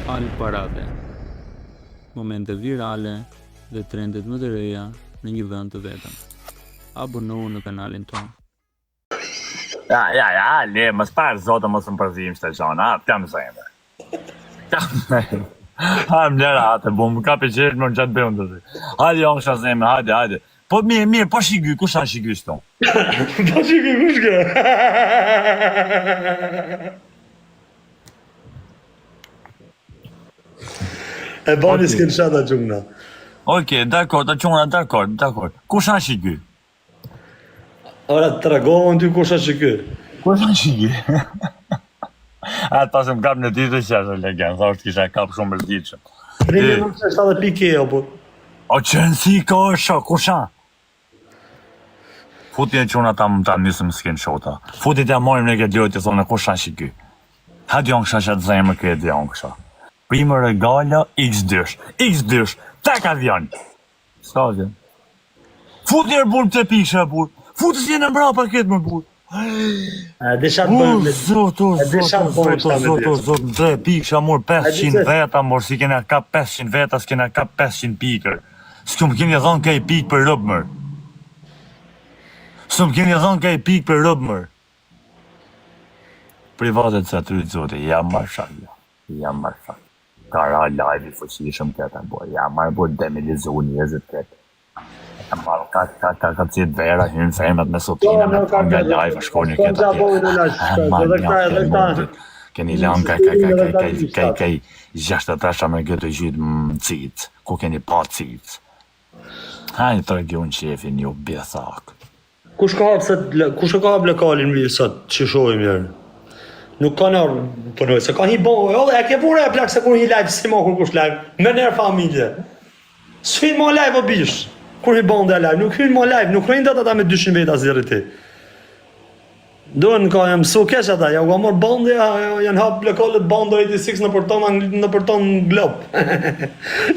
Al parave, momente virale dhe trendet më të reja në një vend të vetëm. Abonohu në kanalin tonë. Ja, le, mos parë zotë mos më përzim shtë gjona, t'jam zemë. Mlera, atë, bu, më kapi qërë më në gjatë bëjmë të zi. Hajde, jo, kësha zemë, hajde. Po mirë, po shiky, kush a shiky shto? Po shiky, kush ke? E bani s'ken shata qungna. Oke, dakor, ta qungna, dakor. Kush a shiky? Ora, të regohën ty kush a shiky. Kush a shiky? Atë pasë më kap në ditë që është legend, sa është kisha kap shumë mërditëshëm. Rime në që është edhe pike, po. O qënë si ka është, kusha? Futin e quna ta më ta njësëm s'ken shota. Futin të amojmë në këtë ljojtë të thonë, kusha shiky? Hadi janë kësha që të zemë këtë janë kësha. Primë regala, x2, tek avion. Ska vjen. Futin e burë të pishe e burë. Futin si e në mbra pa këtë më burë. Deshat bëjmë. Zot, dhe pikësha mor 500 veta, mor si kena kap 500 veta, s'kena kap 500 pikër. S'kum keni dhonë kaj pikë për rëbë mërë. S'kum keni dhonë kaj pikë për rëbë mërë. Privatet se të rritë zote, jam marshal. Kara live i fuqishëm këta, jam marrë bërë demilizu njëzit këtë. Jam marrë ka citë vera, hynë femët me sotina, me të nga live, a shkoni këta tjetë. Keni lanë kaj 63 me këtë gjithë më citë, ku keni pa citë. Hajnë të region qefin një bjethak. Kush ka hapë lokalin mirë sot, që shojmë njërë? Nuk ka nërë përnoj, se ka një bon, e ke pure e plak se kur një live, si ma kur kush live, me nërë familje. S'hin ma live o bish, kur një bon dhe live, nuk hynë ma live, nuk rejnë të ata me 200 veta zirë ti. Dohen ka jam su kesh ata, ja u ka morë bande, janë hapë lokalet bando 86 në përton glob.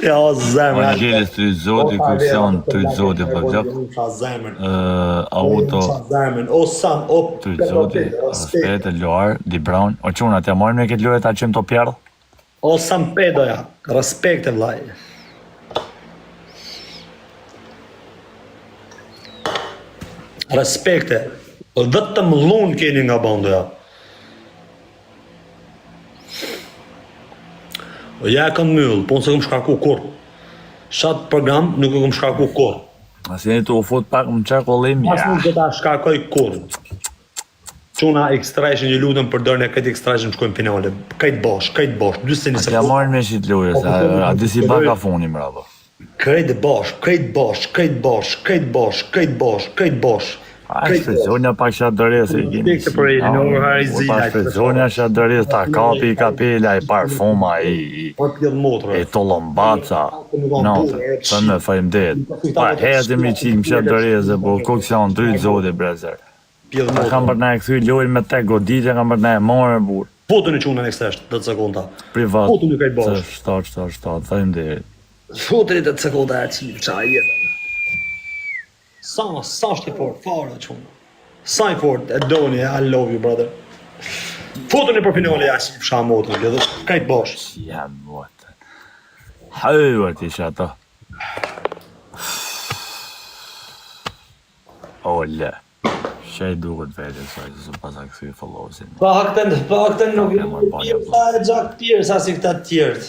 Ja, o zemër. Angelis të zoti, kursion të zoti për gjop. Auto. O Sam, o Të zoti, aspete, loar, di brown. O quna, të jamojmë me këtë lojë ta qëmë të pjerdh? O Sam pedoja, respekte vlaj. Respekte. Vetëm lunë keni nga bandoja. O ja e kam myllë, po nëse kam shkarku kur. Shatë program nuk e kam shkarku kur. Asë jeni të ufot pak më qekollim, Mas nuk do ta shkarkoj kur. Quna extraction një lutëm për dërën e këtë extraction shkojnë finale. Kajtë bosh, 20 sekundë. A sekundë. të marrë me shqit lojës, a disi baka funi më rado. Kajtë bosh. A shpezonja pak shatë dërës e gjeni si. Pa shpezonja shatë dërës, ta kapi i kapela, i parfuma, i tolombaca. Natë, të në fajmë detë. Pa hezim i qimë shatë dërës e po koksion të rritë zote brezer. Ta kam për në e këthy lojnë me te goditja, kam për në e marë e burë. Fotën e qunën e kësesht, 10 sekonda. Privat, Fotën e kajtë bosh. 7, fajmë detë. Fotën e 10 sekonda e qilë, qa jetë. Sa është i fort, fara qënë. Sa i fort, e doni, I love you, brother. Fotën e për finale jashtë, fsha motën, këtë, kajtë bosh. Jam motën. Hëvër t'i shato. Ole. Shej duket vete, se pas a këthy followsin. Pakten nuk sa e gjak tjerë, sa si këta tjerët.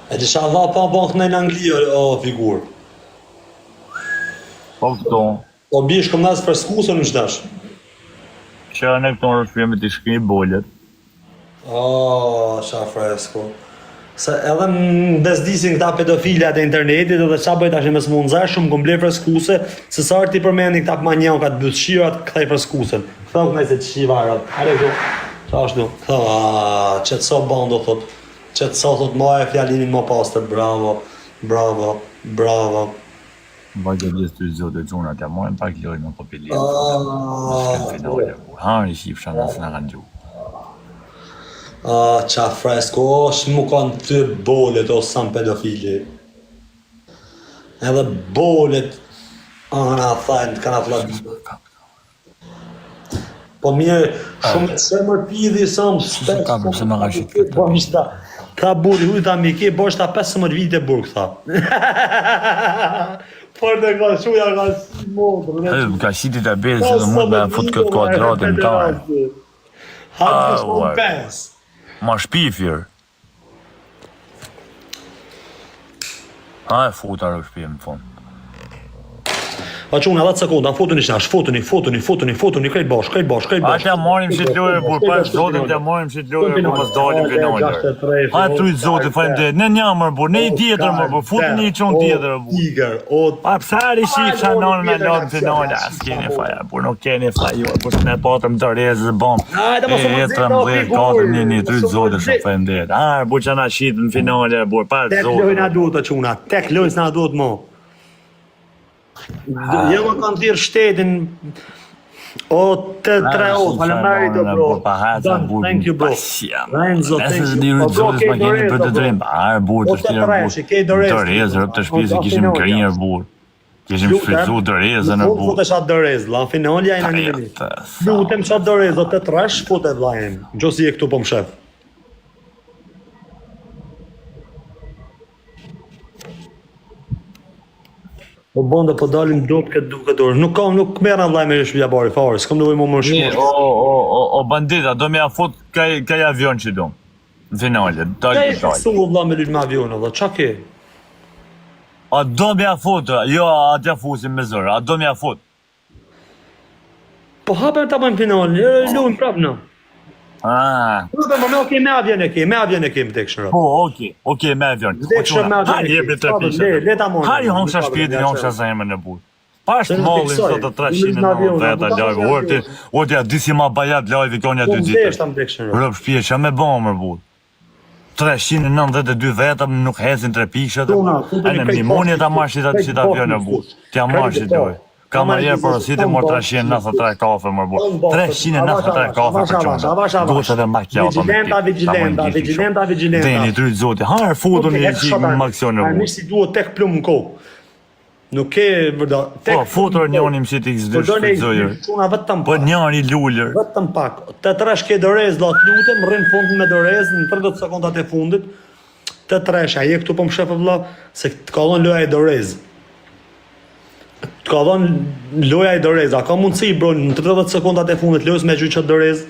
E të shava pa bank në Angli o figur. Po këto. O bish këm nasë freskusën në qëtash. Që në këto në rëshpjeme t'i shkri bollet. O, qa fresko. Se edhe në bezdisin këta pedofilat e internetit edhe qa bëjt ashtë me së mundëzaj shumë komple freskuse, se sa arti përmeni këta pëmanjan ka të bësëshirat këta i freskusën. Këta u kënaj se të shivarat. Are këto. Qa është du? Qëtë so bando thot. Qëtë so thot ma e fjalimin ma pastër. Bravo. Vajtë gjithë të zote gjuna t'ja mojnë pak lojnë në popilinë. Hanë i shqipësha nësë në kanë gju. Qa fresko, shmu kanë të bolet o sam pedofili. Edhe bolet Ana thajnë, kanë aflat. Po mirë, shumë të semër pidhi sëmë, bërshta, ka burë, hujta mi ke, bërshta 15 vite burë, këtha. Por të ka shuja, ka si modrë. Ka shitit e bezë që dhe mund me fut këtë kuadratin të tarë. Hajtë shumë 5. Ma shpifjer. Ha e futa rë shpifje më fund. A që unë 10 sekonda, fotoni shnash, fotoni, krejt bash. A të marim që të lojë, por pa zotin të marim që të lojë, por pas dalim finale. Ha e trujt zotin, falemderit, ne njëmër, por ne I tjetër, por futën I qonë tjetër, por. Pa pësari shqip që anonë me lodë finale, a s'keni faja, por nuk keni faja, por s'ne patëm të rezë zë bom. E 13, 4-1, trujt zotin shumë falemderit. Ha, por që na shqitë në finale, por pa zotin. Tek lojnë a duhet të quna, tek lojnë s'na duhet mo. Jo më kanë thirë shtetin o të 3 o, falemari të bro. Thank you bro. Renzo, thank you. Po bro, kej Dorez, rëp të shpisi kishim krinjër burë. Kishim shfrizu Dorezën në burë. Fute shatë Dorez, la në finalja I në një minit. Lutem shatë Dorez, do të trash, fute vlajen. Gjosi e këtu po më shef. Po bonda po dalim dop këtë duke dorë. Nuk merra vllai me shpija bari fare, s'kam nevojë më shkosh. O bandita, do me ja fut kaj avion që do. Në finale, dalë të dalë. Su vlla me lyt me avion, valla, çka ke? A do me ja fut, jo atja fusim me zërë, a do me ja fut. Po hapen ta bëjmë finale, luajm prapë na. Me avion e kem tek shëra. Po, okej, me avion. Hajë jebë të pishe. Hajë hongsha shpjetin, hongsha zemën e burë. Pashtë mallin sot të 390 lajve. Ortja, disi ma bajat lajve konja 2 ditë. Rëp shpje, që me bomër burë. 392 vetëm nuk hezin 3 pishet. E në mimoni ta marshit atë qita avion e burë. Tja marshit lojë. Kamarier porositi mor 393 kafe mor burë. 393 kafe për qënë. Duhet edhe mba kjata me Vigilenta. Deni drytë zoti. Harë futu një qikë më aksion e burë. Nisi duhet tek plumë në kohë. Nuk ke vërda. Po, futur njënim që t'i x2 shpëtzojër. Po njëri lullër. Vetëm pak. Të tresh ke Dorez, do të lutem, rrinë fundin me Dorez në 30 sekundat e fundit. Të tresh, a je këtu po më shefë vëlla, se të ka dhënë loja e Dorez. Të ka dhënë loja e Dorez, a ka mundësi bro në 30 sekundat e fundit lojës me gjyqat Dorez,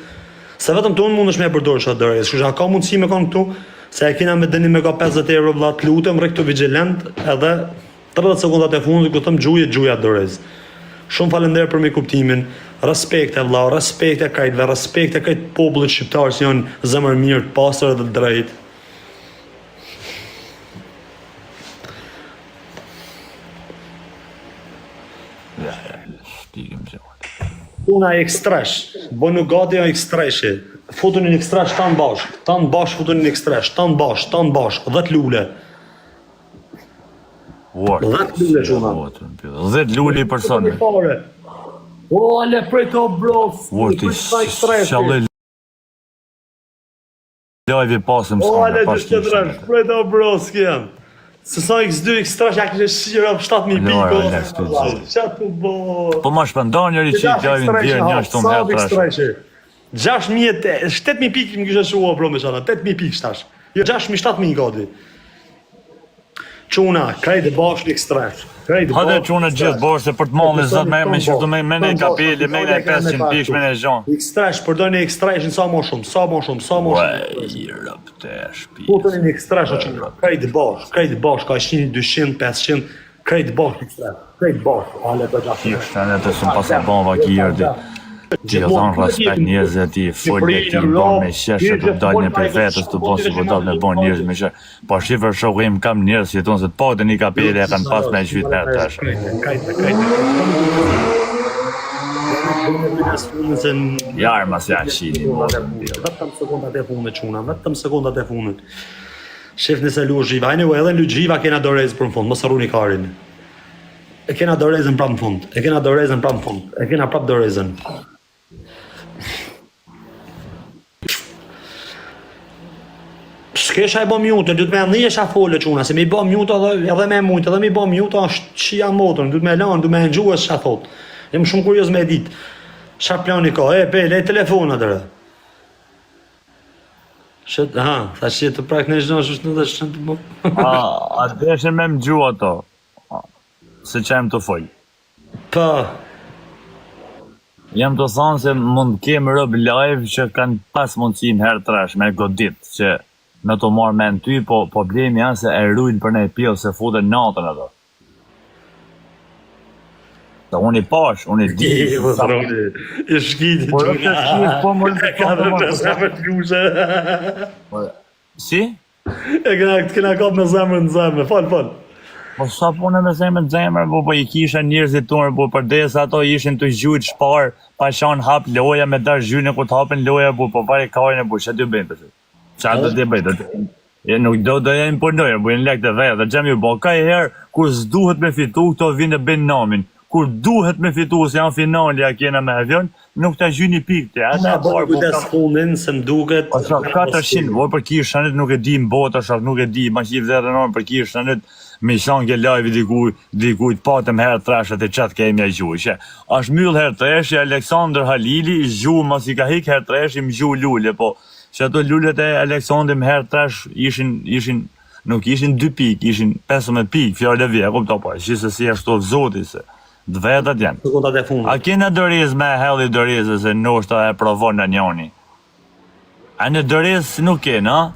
se vetëm të unë mundesh me përdorë shatë Dorez, kështu a ka mundësi me kanë këtu, se e kina me dëni me ka 50 euro vëlla, të lutem, rri këtu vigilent, edhe 30 sekundat e fundit ku thëm gjuja Dorez. Shumë falenderoj për me kuptimin, respekt e vëlla, respekt e krejtve, respekt e krejt popullit shqiptar që janë zemër mirë, të pastër dhe drejt. Puna e ekstresh, bënu gati e ekstreshi, futun një ekstresh tanë bash futun një ekstresh, tanë bash, 10 lule. 10 lule quna. 10 lule I personi. O, ale prej to bro, shallë lajvi pasëm s'kone. O, ale gjështë të dresh, prej to bro s'kem. Se sa x2, x3 ja kështë shqira për 7.000 piko. Qatë bo... Po ma shpëndar njëri që I gjavin djerë një ashtu më herë trash. 7.000 pikë më kështë shua bro me qana, 8.000 pikë shtash. Jo 6.000, 7.000 gati. Quna, krejt e bash një x3. Hade quna gjithë bërë se për të malë në zëtë me shiftu me ne kapeli, me ne 500 pikë, me ne gjonë. X3, përdoj një x3 sa më shumë. Rëp të shpi. Putën një x3 quna, krejt e bash, ka 100, 200, 500, krejt e bash x3, krejt e bash. Ale të gjashtë. Kështë në të shumë pasë banva ki jërdi. Ti dhënë respekt njerëzve ti, folje ti bon me qeshe të dalë në prej vetës të bon si po dalë me bon njerëz me qeshe. Po shifër shohim kam njerëz që tonë se të patë një kapeli e kanë pas me qytë me të shë. Jarë mas janë qini. Vetëm sekundat e fundit quna, vetëm sekundat e fundit. Shif nëse lu zhiva, anyway, edhe lu zhiva kena Dorez për në fund, mos harruni karin. E kena Dorezën prapë në fund, e kena prapë Dorezën. S'kesha i bë mute, du të me ndihesha fole çuna, se me i bë mute edhe me mute, edhe me i bë mute është çia motor, du të me lënë, du të me ngjues ç'a thot. Jam shumë kurioz me ditë. Ç'a plani ka? Le telefon atë. Thash që të prak në çdo është në të më. A deshe me më gju ato? Se që jem të fol. Po. Jam të thonë se mund kemë rëb live që kanë pas mundësi më herë trash me godit që me të marrë me në ty, po problemi janë se e rrujnë për ne pjo se fute natën ato. Se unë i pash, unë i di. I shkiti Po është shkit, po më në të Si? E këna kap me zemrën në zemrë, fal. Po sa punë me zemrën në zemrë, po i kisha njerëzit tonë, po përdesa ato ishin të gjujt shpar, pa shanë hap loja me dash gjyne ku të hapin loja, po pare kajnë, po që dy bëjnë të si. Qa do t'i bëjtë? Nuk do e imponojë, po i në lek të veja, dhe gjem ju, po ka i herë, kur s'duhet me fitu, këto vinë e bëjnë namin. Kur duhet me fitu, se janë finali a kjena me avion, nuk ta gjyni pikte. Ma bërë kujdes fundin, se m'duket... 400, vor për kishanit nuk e di më botë, nuk e di, ma qif dhe rënonë për kishanit, me shanke live dikujt patëm herë trashet e qatë kemi a gjuj. Ashtë myllë herë treshi, Aleksandr Halili, gjuj, mas i ka hik herë treshi, më gjuj lulle, po që ato lullet e Aleksandr më herë tresh ishin, nuk ishin 2 pik, ishin 15 pik, fjallë e vje, kupto po, që se si ashtu zoti se. Dvetat janë. A kena dëriz me helli dërizë se nështë e provon në njoni? A në dëriz nuk kena?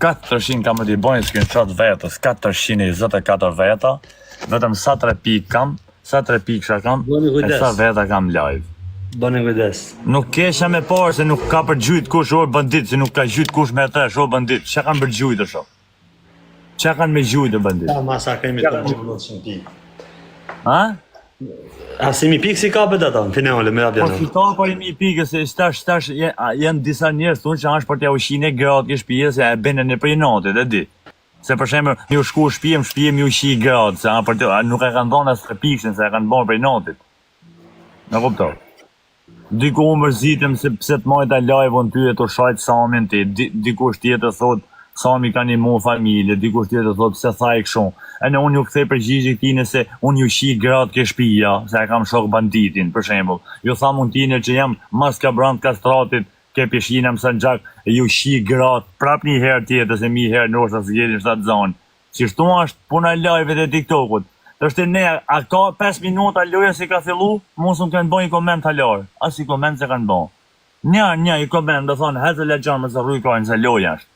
400 kam të i bojnë screenshot vetës, 424 veta, vetëm sa 3 pik kam, sa 3 pik shka kam, e sa veta kam live. Bëni kujdes. Nuk kesha me parë se nuk ka për gjujt kush orë bandit, se nuk ka gjujt kush me tresh orë bandit, që kanë për gjujt është? Që kanë me gjujt e bandit? Ta masa kemi të gjujt shumë pik. Ha? A si mi pik si ka për data, në finale, me abjene? Po si ka për i mi pikë, se shtash janë disa njerës të unë që ashtë për t'ja ushine gratë kështë pije, se e bene në prej natit, e di. Se për shemë, një shku shpijem ju shi gratë, se nuk e kanë dhonë asë të pikëshin, se e kanë bërë prej natit. Në kuptoj. Diku u mërzitëm se pse të majta live-on ty e të shajtë samin ti, dikush tjetër thotë, Sami ka një mu familje, dikush tjetër thotë se tha i këshon. E në unë ju kthej përgjigje këtine se unë ju shi gratë ke shpija, se e kam shok banditin, për shembull. Ju tha mund tine që jam mas ka brand kastratit, ke pishina më së gjak, e ju shi gratë, prap një herë tjetër, se mi herë nështë asë gjetin shtatë zonë. Si shtu ashtë puna live dhe TikTokut. Të është ne, a ka 5 minuta loja si ka fillu, mos më kanë bëjnë koment halar. As i koment se kanë bëjnë. Një i koment, dhe thonë, hezë le gjanë më se rrujkojnë se loja është.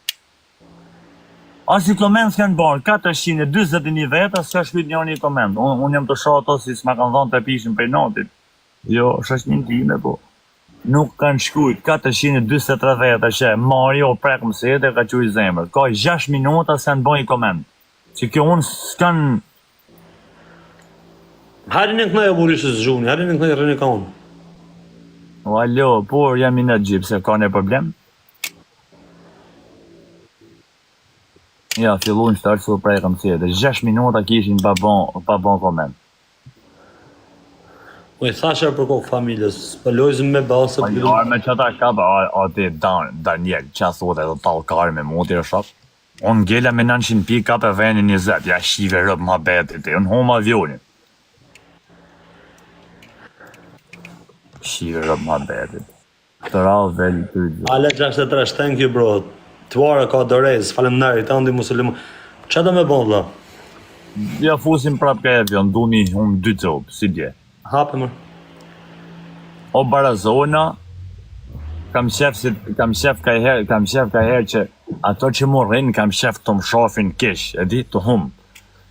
As i koment s'kanë bërë, 421 veta, s'ka shpyt një koment. Unë jam të shoh ato si s'ma kanë thonë të pishin për notit. Jo, shashnin time, po. Nuk kanë shkujt 423 veta që Mario prek mësete ka quj zemër. Ka 6 minuta s'kanë bërë i koment. Që kjo unë s'kanë... Harin e këna e burisë zgjuni, harin e këna e rënë ka unë. O, alo, por jam i në gjipë, se ka në problem? Ja, fillu në shtarë që prej kam sjetë, 6 minuta kishin pa bon koment. Po i thashe për kokë familjes, për lojzëm me basë... Po jarë me qëta kaba, a ti Daniel, që a thote edhe talkare me muti e shok. Unë gjela me 900 pik ka për venin 20, ja shive rëpë ma betit, unë homa avionin. Shive rëpë ma betit. Të rallë veli të gjithë. Ale 63, thank you bro. Tuare ka dërez, faleminderit, andi musulman. Qa do me bon, vla? Ja fusim prap ka avion, du mi unë 2 copë, si dje. Hape, mër. O Barazona, kam shef ka herë që ato që mu rrinë, kam shef të më shofin kish, e di, të humë.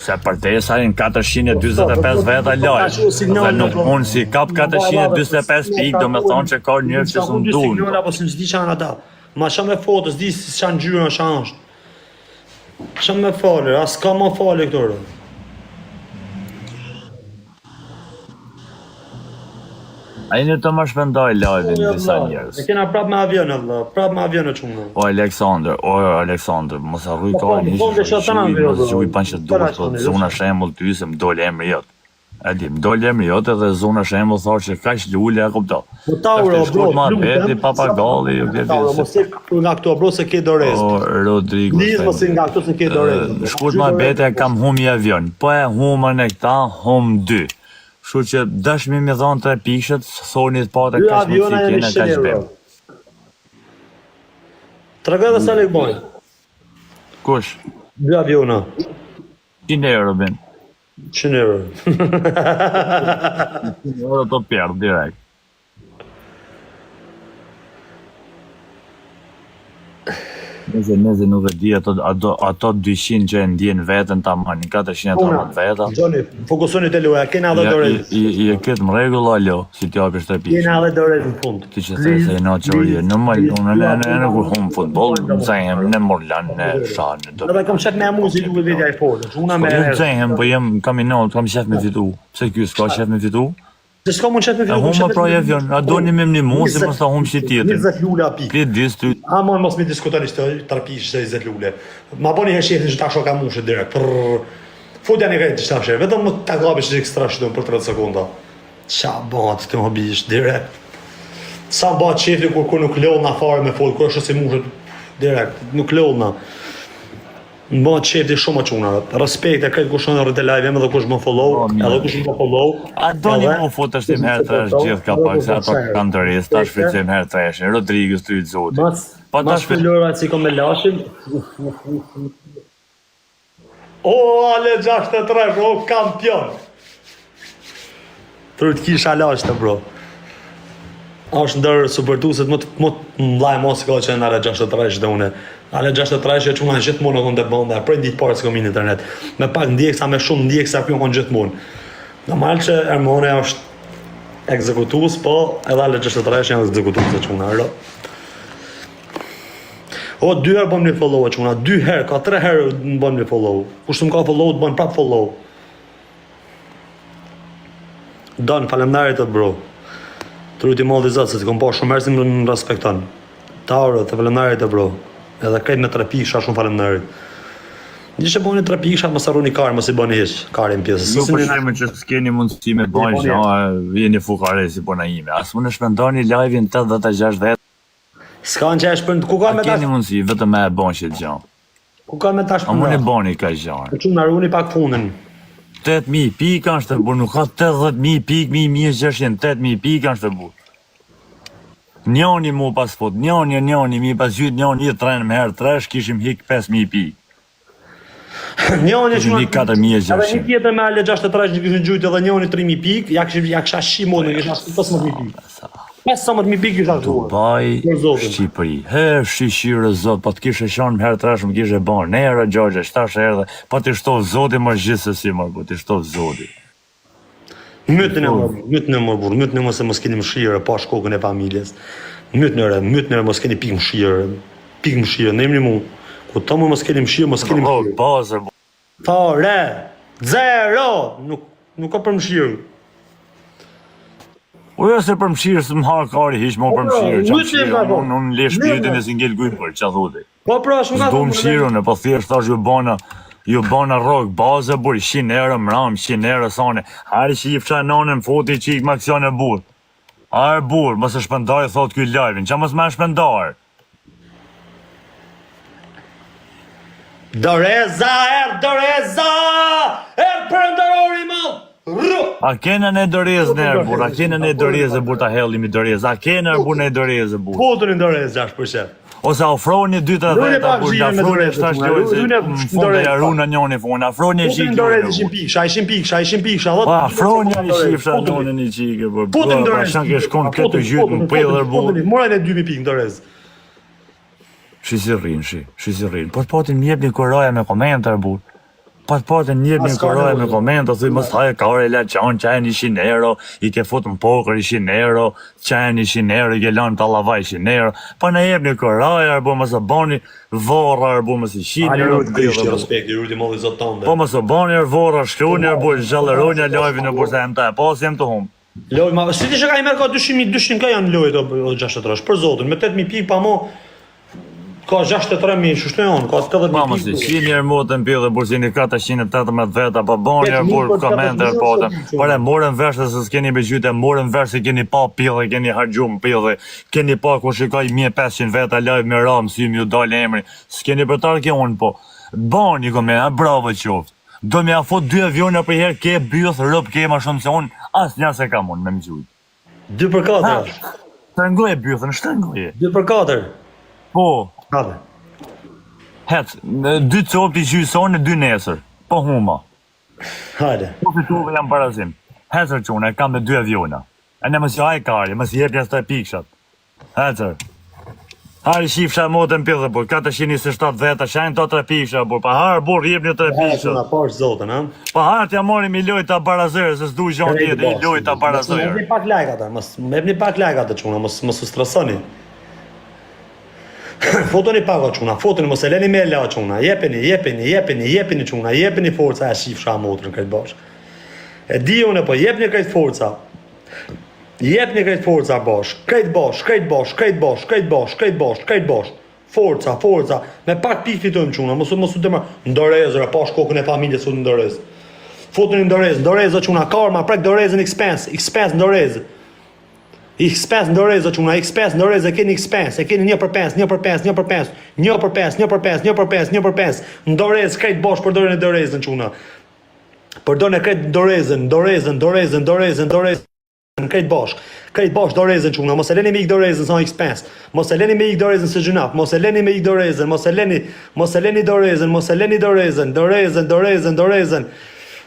Se për te sajnë 425 veta lojë, dhe nuk unë si kap 425 pik, do me thonë që ka njërë që së më dunë. Apo si në zdi që anë ata. Ma shumë me fotos, di si që anë gjyra që anë është. Shumë me falë, asë ka ma falë e këtore. A i në të më shpendoj live në disa njërës. E kena prap me avionë, vla, prap me avionë qumë. O Aleksandr, mos arruj ka një që shuj pan që duhet, zona shemull ty se më dole emri jëtë. E di, më dole emri jote dhe zona shembull thonë që kaq lule e kupto. Po Tauro, bro, ma beti, papagalli, ju vjen. Tauro, mos e nga këto bro se ke dorez. O Rodrigo. Liz mos e nga këto se ke dorez. Shkurt ma beti kam humi avion. Po e humën e këta, hum 2. Kështu që dashmi më dhon 3 pikëshët, thoni të patë kaq mund të kena kaq bëm. Tregoj sa lek bën. Kush? 2 aviona. 100 euro ben. 100 euro. 100 euro të pjerë direkt. Neze nuk e di ato 200 që e ndjen veten ta marrin 400 ta marrin veta. Gjoni, fokusoni te loja, kena edhe dorez. I këtë më rregull alo, si ti japësh 3 pikë. Kena edhe dorez në fund. Ti që thë se në çori, në malun, në kur hum futboll, mësejmë në Morlan, në Shan. Edhe kam qef me muzikë duke vetë iPhone. Una me. Po mësejmë, po kam qef me fitu. Pse ky s'ka qef me fitu? Se s'ka mund qef me fitu. Hum pra avion, a doni me më mos se mos ta hum shi tjetër. 20 lule api. Ti dis ty. A mos mi diskutoni këtë terapish se 20 lule. Ma boni herë shefin që tash ka mushë direkt. Futja një këtë që tash, vetëm më ta gabesh ekstra shtu për 30 sekonda. Qa bat të më bish direkt. Sa bat shefi kur nuk lodhna fare me fol, kur është si mushët direkt, nuk lodhna. Më bat shefi shumë më quna. Respekt e këtë kush në rrët e live, edhe kush më follow, edhe kush më follow. A doni më futesh tim herë trash gjithë ka pak se ato kanë të rrisë, tash shfrytëzojmë herë trash. Rodriguez ty zoti. Pa tash lora si kom me lashin. O, ale 63, o kampion. Tërë të kisha lashtë, bro. Ashtë ndërë supertuset më mlaj mos ka që në ale 63 dhe une. Ale 63 që una gjithmonë në të bënda, prej ditë parë s'kom në internet. Me pak ndjeksa, me shumë ndjeksa, kjo konë gjithmonë. Në malë që Ermone është ekzekutus, po edhe ale 63 janë ekzekutus e që una, rro. O, 2 herë bëm një follow e që una, 2 herë, ka 3 herë në bëm një follow. Kushtë më ka follow, të bëm prap follow. Don, falemnarit të bro. Të rriti modhi zëtë, se të kom po shumë herë si më në respekton. Tauro, të falemnarit të bro. Edhe krejt në 3 pikësha shumë falemnarit. Gjishe boni 3 pikësha, mos arruni karë, mos i boni hiq, karë në pjesës. Ju përshime që s'keni mundësi me bojnë që vjeni fukare si bona ime. As më në shpendoni live-in 80-60. S'ka në që e shpënd, ku ka me tash? A keni mundësi, vetëm me e bojnë që të gjanë. Ku ka me tash A më në boni ka gjanë. Po çunë arruni pak fundin. 8.000 pika është të burë, nuk ka 80.000 pikë, 1.600, 8.000 pika është të burë. Njoni mu pas fut, njoni, mi pas gjyt, njoni i trenë me herë tresh, kishim hik 5.000 pikë. Njoni Kishim hik 4.600. Edhe një tjetër me ale 63 që kishin gjyt edhe njoni 3.000 pikë, ja kisha shimon, në kisha 15.000 pikë. 15.000 pikë kisha të Dubai, Shqipëri, herë shishirë zot, po të kishe shonë herë trash më kishe banë, ne herë gjogje, shtash herë dhe, po të shtovë zoti më gjithë se si më, po të shtovë zoti. Mytën e mos e mos keni mëshirë, pa shkokën e familjes. Mytën e mos keni pikë mëshirë, në emri mu. Ku të më mos keni mëshirë, mos keni mëshirë. Bazër, Tore, 0, nuk ka për mëshirë. o jo se për mëshirë së më harë kari, hiq më për mëshirë, që mëshirë, unë lesh pjetin e si ngell gujnë për, që thudi. Po pra, shumë ka Zdo mëshirën e po thjesht thash ju bana rogë, bazë burë, 100 euro mram, 100 euro sane, hajri që i fqa nanën foti që i këmaksion e burë. Arë burë, mësë shpëndaj, thot kuj live-in, që mësë me shpëndaj? Doreza, përëndërori më! A kena ne dorez nërë burë, a kena ne dorez e burë ta hellim i dorez, a kena burë ne dorez e burë. Fotën i dorez 6%. Ose ofroni 2-3 ta burë, da afroni 7 lojë, se në fund e jaruna njoni fund, afroni e Fotën i qikë. dorez 100 pikë, 100 pikë. Pa, afroni e shifra njoni një qikë, burë. Fotën i dorez. Pa, shak e shkon këtë gjytë në pëllër burë. Moraj në 2 pikë në dorez. Shi si rrinë. Po të patin njep një koroja me komentar, burë. Po të patin njep një koroja me komentar, thuj mos haje kare la qanë, qajnë 100 euro, i ke fut në poker 100 euro, qajnë 100 euro, i ke lanë të lavaj 100 euro. Po në jep një koroja, arbo mos e bani vorra, arbo mos i 100 euro. Respekt, i rriti molli zotë tonë. Po mos e bani vorra, shkruni, arbo zhalleroni, live-in e burë se jem ta e pas jem të hum. Loj, ma, si ti që ka i merë ka 200 ka janë lojt o 63, për zotin, me 8.000 pikë pa mo, ka Ka 63.000, shështë e onë, ka 80.000. Ma mos i shi njerë motën pjellë, burzini 418 veta, po bon njerë burë komentër potën. Pare, morën verse se s'keni begjyte, morën verse keni pa pjellë, keni hargjum pjellë, keni pa ku shikaj 1500 veta live me ramë, sy m'ju dalë emri. S'keni për tarë ke unë, po. Bon një komentë, bravo qoftë. Do me afot 2 aviona për herë, ke byth, rëp, ke ma shumë se unë, as njerë se kam unë, me më gjujtë. 2/4. Shtrëngoje bythën, shtrëngoje. 2/4. Po. Hade. Hec, 2 copë i gjysone, 2 nesër. Po huma. Hajde. Po fituve jam parazim. Hecër qune, kam me 2 aviona. E ne mësë haj kari, mësë jep jasë të pikshat. Hecër. Harë shifsha motën pjellë, bur, 427 veta, shajnë të 3 piksha, bur, pa harë, bur, jep një 3 pikshat. Hajde, pash zotën, ha? Pa harë t'ja mori mi lojt të barazërë, se s'du gjonë tjetë, i lojt të barazërë. Më pak like ata, më ebni pak like ata quna, mos u stresoni. Fotoni pak o quna, fotoni, mos e leni me la quna, jepeni quna, jepeni forca e shifsha motrën këtë bashkë. E di unë po, jepni këtë forca. Jepni këtë forca bashkë, këtë bashkë. Forca, me pak pikë fitojmë quna, mos u dëma, ndorezër, pash kokën e familjes u ndorez. Fotoni ndorez o quna, karma, prek ndorezën expense ndorezë. Expense ndorezë o quna, expense ndorezë, e keni expense, e keni 1/5, ndorezë, krejt bosh përdojnë e ndorezën quna. Përdojnë e krejt ndorezën, krejt bosh dorezën quna, mos e leni me ik dorezën sa expense, mos e leni me ik dorezën se gjunaf, mos e leni dorezën.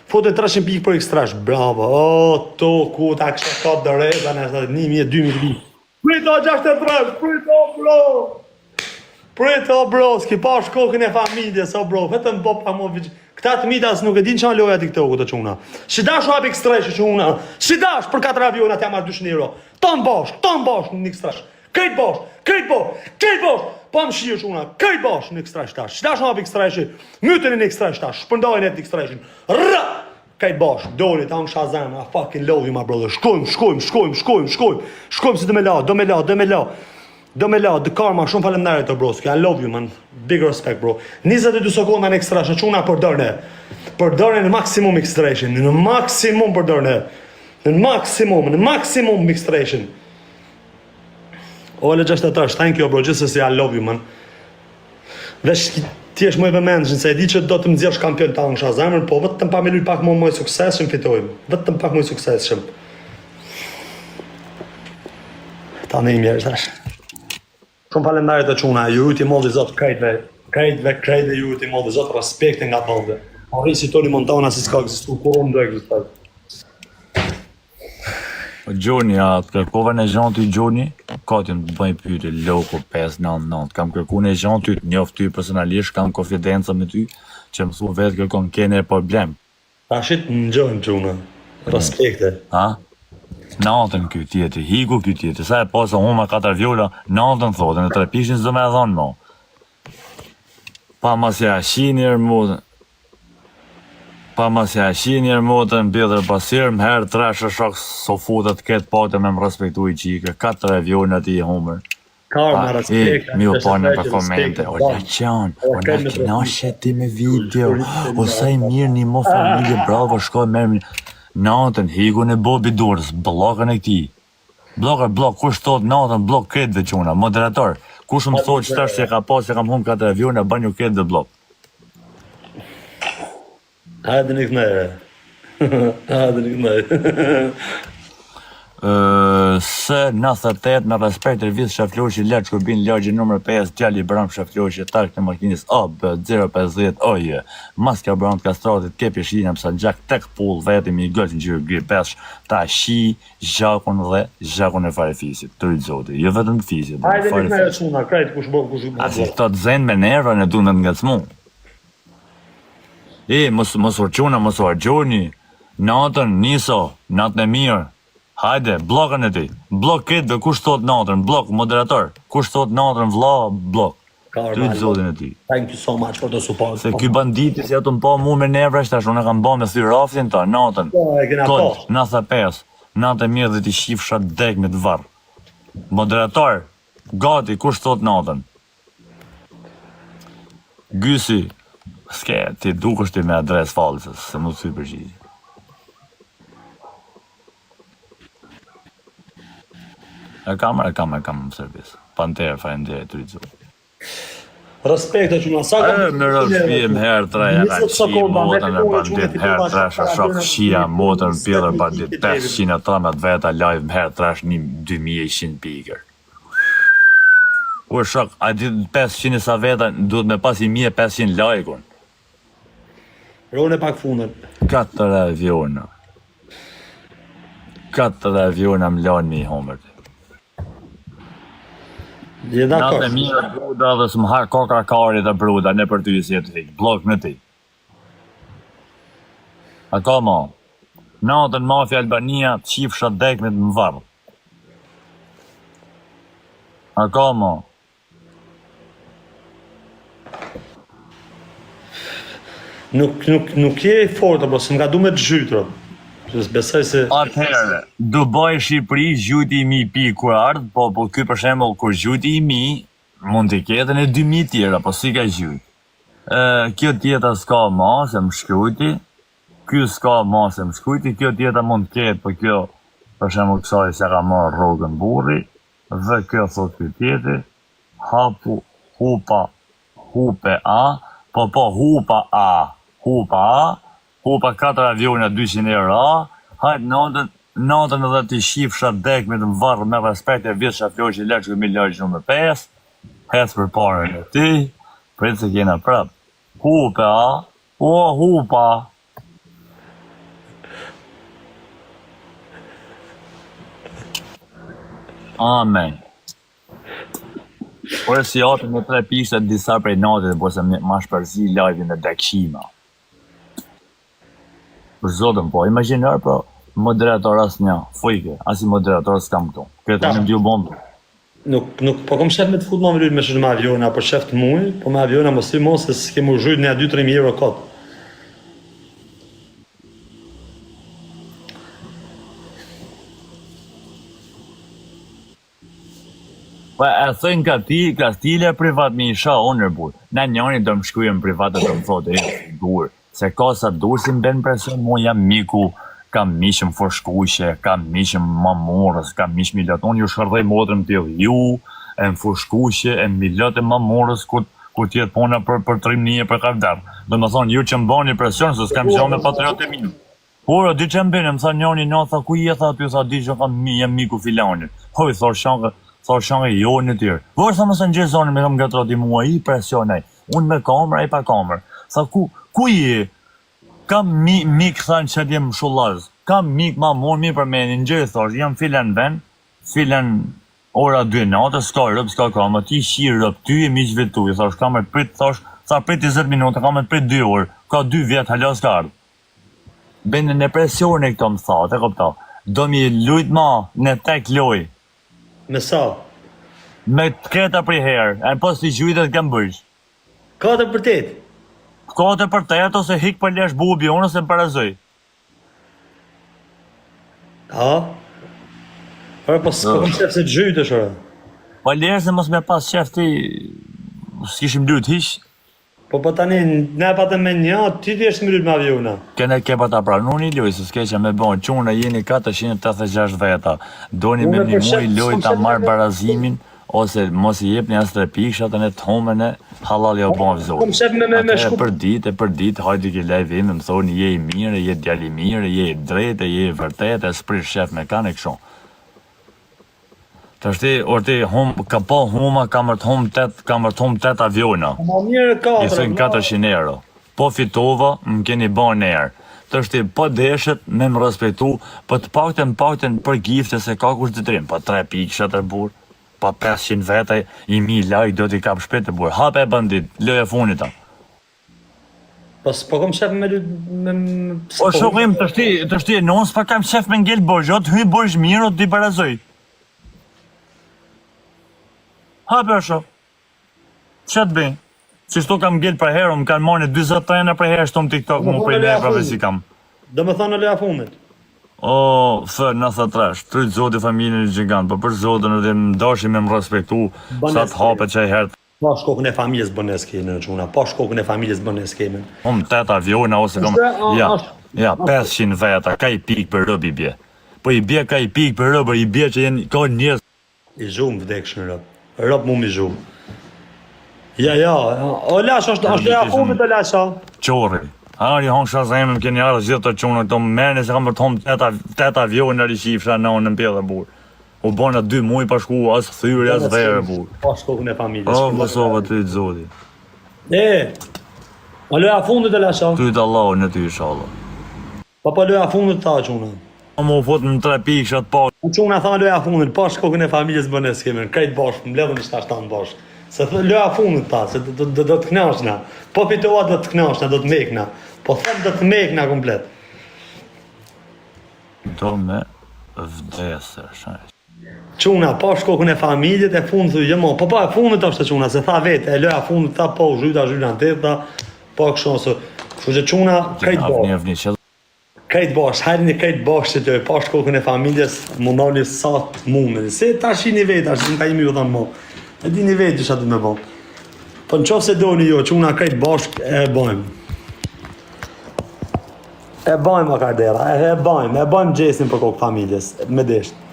Fote 300 pikë për ekstrash, bravo, o, to, ku ta kështë ka dorezën, e 1.000, 2.000 pikë. Prito 63, prito bro, s'ki pash kokën e familjes, o bro, vetëm bo pa mo vëgjë. Këta të mitas nuk e din që anë loja TikTok-u të quna. Shidash u hap ekstrash quna, shidash për 4 avionat ja marrë 200 euro. Ton bosh, në ekstrash. Krejt bosh, po më shirë quna, krejt bosh në ekstrash tash. Shidash u hap ekstrash, mytën e në ekstrash tash, shpëndojnë e të ekstrashin. Rrë! Krejt bosh, doli, ta më shazan, I fucking love you my brother. Shkojmë, si do me la, the karma, shumë falemnare të broski, I love you man, big respect bro. 22 sekonda në ekstrash, quna përdërne në maksimum extraction, në maksimum përdërne, në maksimum extraction. Ole 63, thank you bro, gjithsesi I love you man. Vesh ti është më i vëmendshëm se e di që do të më nxjerrsh kampion ta unë shazemër, po vetëm pa me luj pak më suksesshëm fitojmë. Vetëm pak më suksesshëm. Tani i mirë tash. Shumë falendarit të quna, ju ti molli zot krejtve ju ti molli zot respekte nga bëllve. Arisi Toni Montana si s'ka egzistu, kur unë do egzistat. Gjoni, atë kërkova në gjanë ty Gjoni, ka t'jëm të bëjmë pyte, loko 599, kam kërku në gjanë ty, njoft ty personalisht, kam konfidenca me ty, që më thu vetë kërkon kene problem. Ta shit në gjënë quna, respekte. Ha? Natën kjo tjetë, hiku kjo tjetë, sa e posa huma 4 vjola, natën thotë, në 3 pishin s'do me dhonë mo. Pa masja shinjer motën, bidhër pasirë, më herë 3 shok so futët këtë pote me më respektu I qike, 4 avionat I humër. Karma, respekt. Mi u parë në komente, o na knashe ti me video, o sa I mirë një mo familje, bravo, shkoj merë natën, hiku në Bobi Durës, blokën e këti. Blok, kush thot natën, blok këtë dhe quna, moderator, kush më thot që tash që ka pas, që kam hum 4 aviona, ban ju këtë dhe blok. Hajde një kënej. Se 98 me respekt të vizë Shafloshi Lërë Shkurbin Lërgji nëmër 5 Gjalli Bram Shafloshi Tark në makinis AB050 oje Maska Bram Kastratit kepi shina pësa gjak tek pull vetëm I gëllë në gjyrë gri pesh ta shi zhakun dhe zhakun e fare fisit të rritë zote jo vetëm të fisit Hajde një kënej e quna krejt kush bërë Asi këto të zenë me nerva në du në nga të smu mos urquna mos urgjoni natën niso natën e mirë Hajde, blokën e ti. Blok këtë dhe kush thot natën, blok, moderator. Kush thot natën, vla, blok. Ty të zotin e ti. Thank you so much for the support. Se ky banditi si ato më pa mu me nevresh, tash unë e kam ba me thy raftin ta, natën. Kod, 95, natë e mirë dhe ti shifsha dek me të varë. Moderator, gati, kush thot natën. Gysi, s'ke, ti dukesh ti me adres falsës, se mu të përgjigje. E kam në servis. Panterë, falenderit, të rrizu. Respekte që sa Në rëfim herë treja në qi, motën e bandit, herë tresh e shok shia, motën pjellër bandit, 513 veta live, herë tresh 2100 pikër. Ur shok, a di 500 sa veta, duhet me pas 1500 like-un. Rone pak fundën. 4 aviona. 4 aviona më lanë një homër. Natë e mirë bruda dhe së më harë koka karit e bruda, ne për ty si e të hikë, blok në ti. A ka ma, natën mafja Albania të qifë dekmet më varë. A ka ma. Nuk je i fortë, po se më ka du me të zhytërë. Besoj se... Atëherë, Dubai, Shqipëri, gjyti i mi pi kur ardhë, po ky për shembull kur gjyti i mi, mund të ketën e 2000 tjera, po si ka gjyt. Kjo tjeta s'ka ma se më shkrujti, kjo s'ka ma se më shkrujti, kjo tjeta mund të ketë, po kjo për shembull kësaj se ka marrë rrogën burri, dhe kjo thot kjo tjeti, hapu, hupa, hupe a, po hupa a, hupa 4 aviona 200 euro, hajtë natën edhe t'i shifë dekmet më varë me respekt e vjetë shafloqë i leqë miljarë nëmër 5, hes për parën e ti, pritë se kjena prapë. Hupa, hupa. Amen. Por e si atën me 3 pishtë disa prej natit, po se ma shpërzi live-in dhe dekshima. Për zotën po, imaginar po moderator as një, fujke, as i moderator s'kam këtu. Këtë në m'dju bombë. Nuk, po kom shef me të fut ma më lujt me shumë me aviona, po shef të muj, po me aviona mos i mos, se s'ke mu zhujt një 2-3 euro kotë. Po e thënë ka stile privat me isha onër burë. Na njëri do më shkujem privat e do më thotë e durë. Se ka sa durë si më ben presion, mu jam miku, kam mishëm forshkushe, kam mishëm mamorës, kam mishëm milat. Unë ju shërdhej modrëm t'jellë ju, e më forshkushe, e milat e mamorës, ku t'jetë pona për trimnije për kavdarë. Dhe më thonë, ju që më bani presion, se s'kam gjo me patriot e minu. Por, di që më bene, më tha njani, na, tha, ku je, tha, ty, tha, di që jam miku filanit. Hoj, thor shangë jo në tjërë. Vërë, tha, më së në gjezoni, me kam gatrati mua, i presionaj. Unë me kamera, i pa kamera. Tha, ku je? Kam mik thanë që t'jem shullaz. Kam mik ma mor mi për menin gjë, thosh, jam filan ven, filan ora 2 natë, s'ka rëp, s'ka kamë, ti shi rëp, ty e miq vetu, i thosh, kam e prit, thosh, sa prit 20 minuta, kam e prit 2 orë, ka 2 vjetë, halas ka ardhë. Bende në presion e këto më tha, te kopta, do mi lujt ma në tek loj. Me sa? Me të kreta për herë, e pos t'i gjujtet kam bëjsh. 4 për 8? 4 për 8 ose hik për lesh bubi, unë ose më parazoj. Ha? Por po s'kom qef se gjyjtë është ora. Po lesh se mos me pas qef ti, s'kishim lyt hish. Po tani, ne patëm me një, ti t'jeshtë më lyt me aviona. Kene ke pa ta pranun i loj, se s'ke që me bon, quna jeni 486 veta. Doni me një muj loj ta marrë barazimin, ose mos i jep një as 3 pikshat e në të homën e halal jo bon vëzor. Atëre për ditë, hajdi ki live ime, më thoni je i mire, je djali mire, je i drejtë, je i vërtet, e s'prish shef me kanë e këshon. Të shti, orti, ka po huma, kam rët hum 8 aviona. I thënë 400 euro. Po fitova, më keni bon erë. Të shti, po deshet me më respektu, po të pakten për gifte se ka kush të trim, po 3 pikshat e burë. Pa 500 vete, i mi lajk do t'i kap shpet e burë. Hape e bandit, loj e funit ta. Po kom shef me... Po shokim, të shti, non s'pa kam shef me ngell borgjot, hyj borgj mirë o t'i barazoj. Hape e shok. Që të bëj? Që shto kam ngell për herë, më kanë marrë 23 për herë shtom TikTok, më prej leja prave si kam. Do me thonë në leja funit. O, në tha trash, tryt zoti familjen e gjigant, po për zotën edhe më dashim me më respektu, sa të hapet që e herë Pa shkokën e familjes bën e skemen, çuna. Pa shkokën e familjes bën e skemen. 8 aviona ose kam... Ja, 500 veta, ka i pik për rëb i bje. Po i bje ka i pik për rëb, i bje që jenë, ka njës... I zhumë vdekshin rëb. Rëb mu mi zhumë. Ja, o Lasha, është doja fundit o Lasha. Qori. Ari hongsha zemën keni arë gjithë të qunë, këto mërni se kam për të homë 8 avion në rishifra në unë në mpjellë burë. U bona 2 muj pa shku, asë thyri, asë verë burë. Pa shkokën e familjes. O, mësova ty të zodi. A loja fundit o Lasha? Ty të Allah në ty inshallah. Pa loja fundit ta quna. Më u fut në 3 pikshat pa. Quna tha loja fundit, pa shkokën e familjes bën e skemen, krejt bashkë, mbledhën i 7 bashkë. Se loja fundit ta, se do të knashna. Po fitova do të knashna, do të mekna. Po thëmë do të mekna komplet. Do me vdesër, shaj. Quna, pa shkokën e familjet e fundit thuj gjëmo. Po pa e fundit është të quna, se tha vetë, e loja fundit tha po, zhyta në teta, po këshon se... Kështu që quna, krejt bashkë. Krejt bashkë, hajri një krejt bashkë që të pa shkokën e familjes, mundoni sa mundën. Se ta shini vetë, ashtë në ka imi ju thonë mo. E dini vetë që shatë me bo. Po në qofë se doni jo, quna krejt bashkë e bajmë. E bajmë a kardera, e bajmë gjesin për kokë familjes, me deshtë.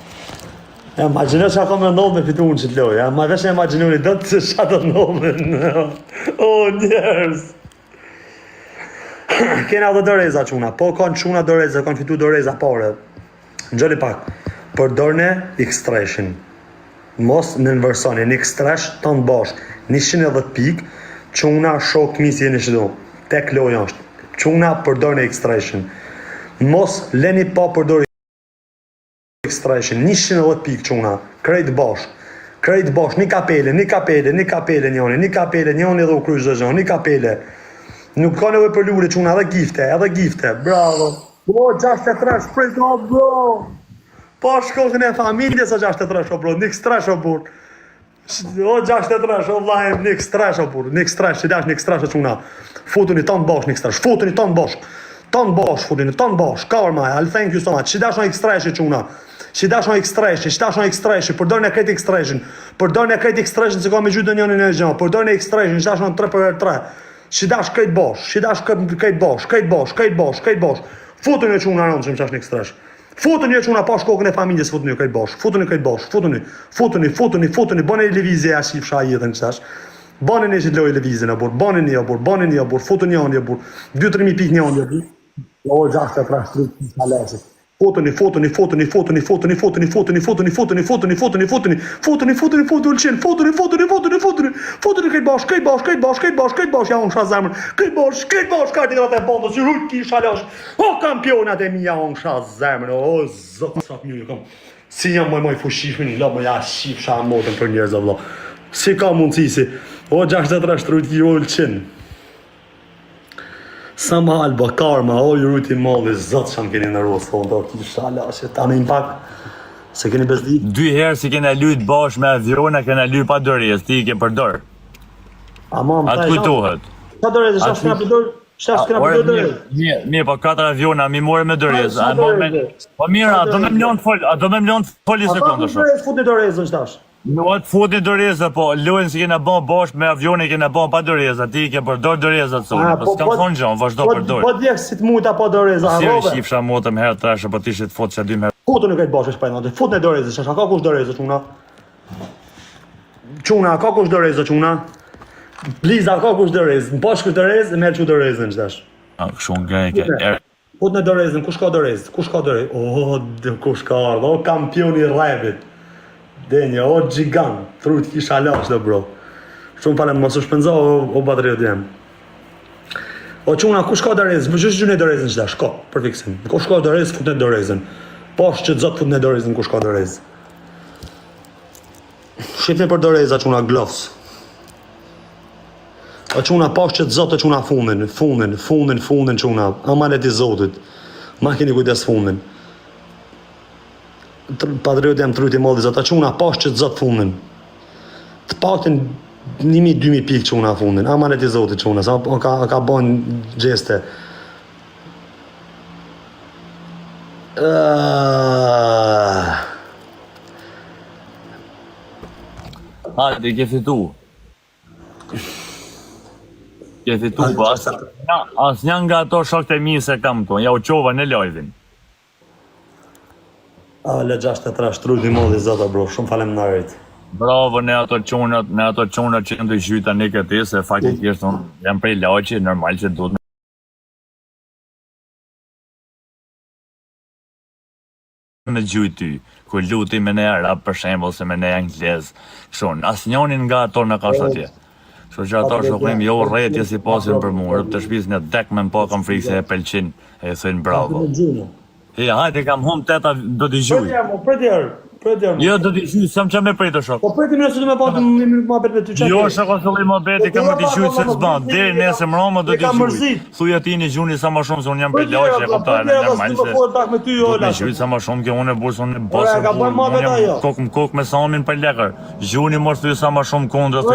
E imaginoj që ako me ndodhë me fitu unë që të lojë, ma vesh e imaginoj do të shatë të ndodhë. O, njerës! Kena dhe doreza quna, po kanë quna doreza, kanë fitu doreza pare. Në gjoli pak, përdorne X-Stration. Mos në nënvërsoni, një X-Trash të në bashkë, 110 pik, quna shok misi e një shido. Tek lojë është. Quna përdorne X-Stration. Mos leni pa përdorne X-Stration, 110 pik quna, krejt bashkë. Krejt bashkë, një kapele, njoni edhe u krysh dhe zonë, një kapele. Nuk ka nevoj për lule quna, edhe gifte, bravo. O, 63, shprejt o, bro. Pa shkokën e familjes o 63 o bro, niks trash o bur. O 63 o lajm, niks trash o bur, niks trash, që dash niks trash o quna. Futuni ton bosh niks trash, futuni ton bosh. Ton bosh, futuni ton bosh, kaurma, I'll thank you so much. Që dash në X-Trash quna. Që dash në X-Trash, përdojnë e krejt X-Trash, se ka me gjytë njënë në gjënë, përdojnë e X-Trash, që dash në 3x3. Që dash krejt bosh, futuni e quna rëndë që më qash në X-Trash. Futuni e quna pa shkokën e familjes, futuni e krejt bosh, futuni, bane i levizje e ashif sha jetën qëtash. Bane një që të lojë levizje në bur, bane një e bur, futuni janë e bur, 2-3.000 pik një janë e bur. O, 63 halesit. Futuni ulqin, futuni krejt bash, ja unë shra zemër, krejt bash, kajti gratë e bondës, që rujt ki shalash, o kampionat e mi, ja unë shra zemër, o zotë, srap një, kam, si jam moj fushifin, la më ja shif sha motën për njerëz, vëlla, si ka mundësisi, o 63 rujt ki ulqin. Sa ma alba karma, o ju rujti malli, zotë që më keni në rosë, thonë, do ki shalashe, ta në impak, se keni bezdit. 2 herë si kena lujt bash me aviona, kena lujt pa dorez, ti i ke përdor. Atë kujtohet. Qa dorez, shtash kena përdor? Shtash kena përdor dorez? Mirë, po 4 aviona, mi more me dorez. Po mira, do me mlon foli sekundë shumë. Futni dorezën shtash. Nuk futni doreza, po lojnë si kena bon bash me avione, kena bon pa doreza, ti i ke përdor dorezat sonë, po s'kam thonë gjën, vazhdo përdor. Po djekë si të mujta pa doreza, si shifsha motëm herë trashë, po tishit fut që 2 herë. Futën e këtë bashkë shpajnë, futën e dorezë, shasha, ka kush dorezë, quna? Quna, ka kush dorezë, quna? Bliza, ka kush dorezë, në pashkë dorezë, merë që dorezën, qëtash. Kështu nga e ke... Futën e dorezën, kush ka dorezë? O, kush ka ardhë, o kampioni rebit. Denja, o gjigant, trujt kisha lash dhe bro. Shumë falem, mos u shpenza o bateriot jem. O quna, kush ka dorezën? Më qështë gjune dorezën qëtash, ka, për fiksim. Kush ka dorezën, futën e dorezën. Posh që të zotë futën e dorezën, kush ka dorezën. Shifni për doreza, quna, glos. O quna, posh që të zotë, quna, fundin, quna. Amanet i zotit. Ma keni kujdes fundin. Patriot jam truti modhi, zata quna pash që të zotë fundin. Të paktin 1.000-2.000 pikë quna fundin, amanet i zotit quna, sa ka bon gjeste. Hajde, ke fitu. Je fitu, po asnjë nga ato shokët e mi se kam këtu, ja u qova në live-in. Le 63 shtrujt i modhi zota bro, shumë faleminderit. Bravo në ato çunat që ndoj gjyta në këtë, se faktikisht unë jam prej Laqi, normal që duhet me gjyt ty, ku luti me ne arab për shembull se me ne anglez. Kështu, asnjënin nga ato në ka atje. Kështu që ato shoqim jo rretje si pasin për mua, të shtëpisë në dek me pa kam frikë se e pëlqin, e thënë bravo. Hajde kam hum teta do t'i gjuj. Jo do t'i gjuj, s'am çam me prej të shok. Po prej më nëse më pa më bëhet me ty çfarë. Jo, shaka fillim më beti kam t'i gjuj se s'ban. Deri nesër mbrëmë do t'i gjuj. Thuaj atij në gjuni sa më shumë se un jam për lagje, e kuptoj, normal se. Do t'i gjuj sa më shumë që unë bursën në bosë. Kokm me samin për lekër. Gjuni mos thy sa më shumë kundër.